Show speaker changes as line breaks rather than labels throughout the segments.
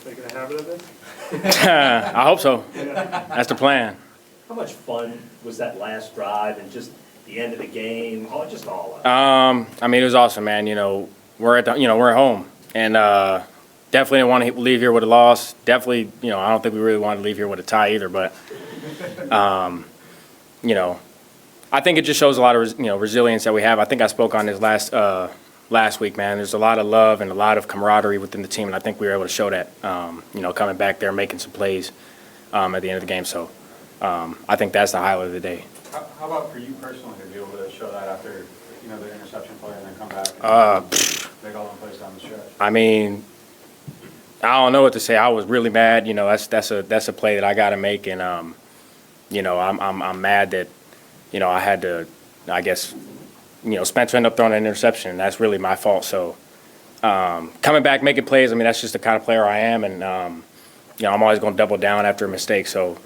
making a habit of it?
I hope so. That's the plan.
How much fun was that last drive and just the end of the game? Oh, just all of it.
I mean, it was awesome, man. We're at home, and definitely didn't want to leave here with a loss. Definitely, I don't think we really wanted to leave here with a tie either. But, I think it just shows a lot of resilience that we have. I think I spoke on this last week, man. There's a lot of love and a lot of camaraderie within the team, and I think we were able to show that. Coming back there, making some plays at the end of the game. So, I think that's the highlight of the day.
How about for you personally to be able to show that after the interception play and then come back and make all them plays down the stretch?
I mean, I don't know what to say. I was really mad. That's a play that I got to make, and I'm mad that I had to. I guess Spencer ended up throwing an interception, and that's really my fault. So coming back, making plays. I mean, that's just the kind of player I am, and I'm always going to double down after a mistake. So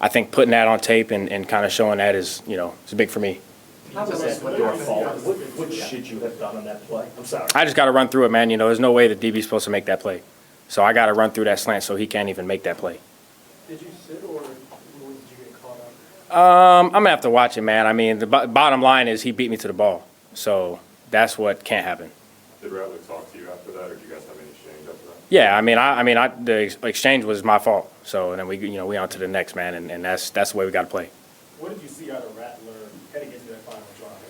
I think putting that on tape and kind of showing that is it's big for me.
How was that your fault? What should you have done on that play? I'm sorry.
I just got to run through it, man. There's no way the DB's supposed to make that play. So I got to run through that slant so he can't even make that play.
Did you sit or did you get caught up?
I'm going to have to watch it, man. I mean, the bottom line is he beat me to the ball. So that's what can't happen.
Did Rattler talk to you after that, or did you guys have any exchange after that?
Yeah, I mean, the exchange was my fault. So then we on to the next, man, and that's the way we got to play.
What did you see out of Rattler heading into that final drive?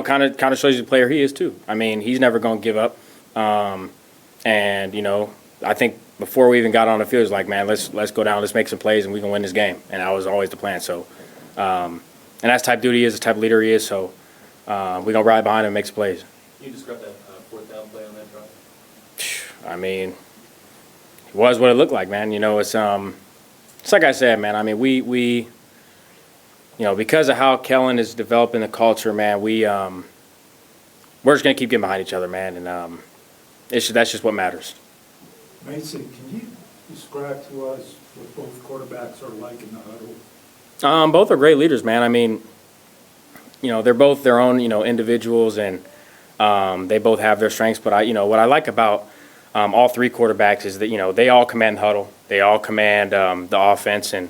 Kind of shows you the player he is too. I mean, he's never going to give up. And I think before we even got on the field, it was like, man, let's go down, let's make some plays, and we can win this game. And that was always the plan. So, and that's the type of dude he is, the type of leader he is. So, we're gonna ride behind him and make some plays.
Can you describe that fourth down play on that drive?
I mean, it was what it looked like, man. It's like I said, man. I mean, we because of how Kellen is developing the culture, man, we're just gonna keep getting behind each other, man, and that's just what matters.
Mason, can you describe to us what both quarterbacks are like in the huddle?
Both are great leaders, man. I mean, they're both their own, individuals, and they both have their strengths. But what I like about all three quarterbacks is that they all command the huddle, they all command the offense, and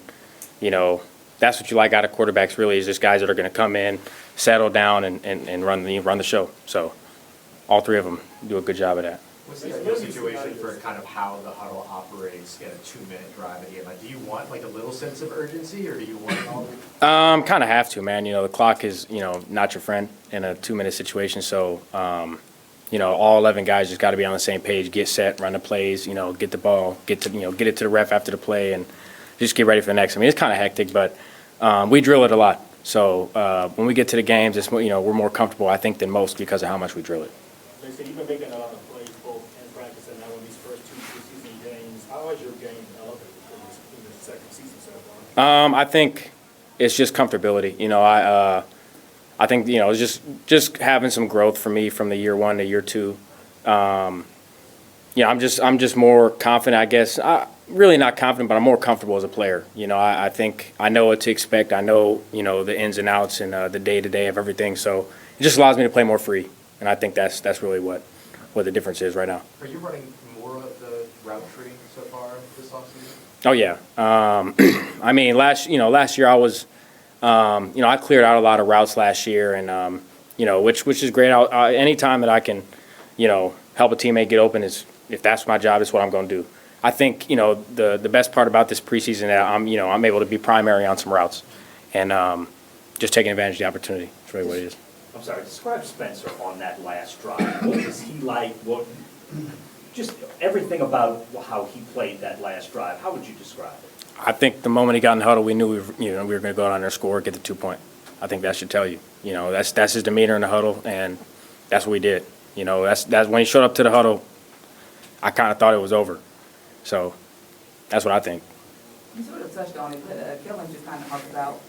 that's what you like out of quarterbacks. Really, is just guys that are going to come in, settle down, and run the show. So all three of them do a good job of that.
What's the ideal situation for kind of how the huddle operates in a 2-minute drive a game? Like, do you want a little sense of urgency, or do you want all the...
Kind of have to, man. The clock is, not your friend in a 2-minute situation. So, all 11 guys just got to be on the same page, get set, run the plays, get the ball, get it to the ref after the play, and just get ready for the next. I mean, it's kind of hectic, but we drill it a lot. So when we get to the games, it's, we're more comfortable, I think, than most because of how much we drill it.
They said you've been making a lot of plays both in practice and now in these first 2 preseason games. How has your game elevated in this second season so far?
I think it's just comfortability. I think it's just having some growth for me from the year 1 to year 2. I'm just more confident, I guess. Really not confident, but I'm more comfortable as a player. I think I know what to expect. I know the ins and outs and the day-to-day of everything. So it just allows me to play more free, and I think that's really what the difference is right now.
Are you running more of the route tree so far this offseason?
Oh yeah. I mean, last year I was, I cleared out a lot of routes last year, and which is great. Anytime that I can, help a teammate get open, if that's my job, it's what I'm going to do. I think the best part about this preseason that I'm able to be primary on some routes, and just taking advantage of the opportunity. That's really what it is.
I'm sorry. Describe Spencer on that last drive. What was he like? Just everything about how he played that last drive. How would you describe it?
I think the moment he got in the huddle, we knew we were going to go down there, score, get the 2-point. I think that should tell you. That's his demeanor in the huddle, and that's what we did. That's when he showed up to the huddle. I kind of thought it was over. So that's what I think.
You sort of touched on it, but Kellen just kind of talked about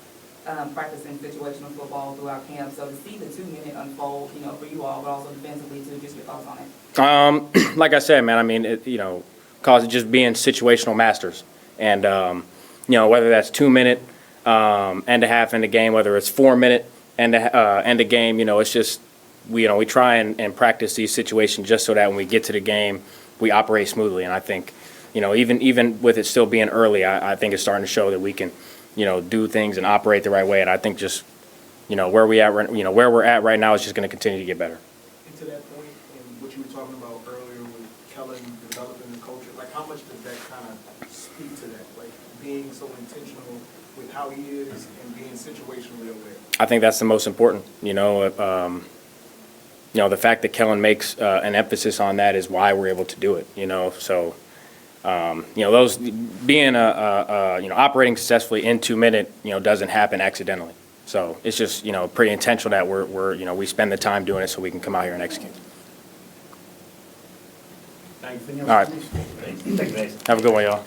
practicing situational football throughout camp. So to see the 2-minute unfold, for you all, but also defensively too, just your thoughts on it.
Like I said, man, I mean, cause it just being situational masters, and whether that's 2-minute end a half in the game, whether it's 4-minute end a game, it's just we try and practice these situations just so that when we get to the game, we operate smoothly. And I think, you know, even with it still being early, I think it's starting to show that we can, you know, do things and operate the right way. And I think just, you know, where we're at right now is just going to continue to get better.
And to that point, and what you were talking about earlier with Kellen developing the culture, like how much does that kind of speak to that? Like being so intentional with how he is and being situationally aware?
I think that's the most important, you know, the fact that Kellen makes an emphasis on that is why we're able to do it, you know, so, you know, those being you know, operating successfully in 2 minute, you know, doesn't happen accidentally. So it's just, you know, pretty intentional that you know, we spend the time doing it so we can come out here and execute.
Anything
All right.
else?
Thanks, Mason.
Have a good one, y'all.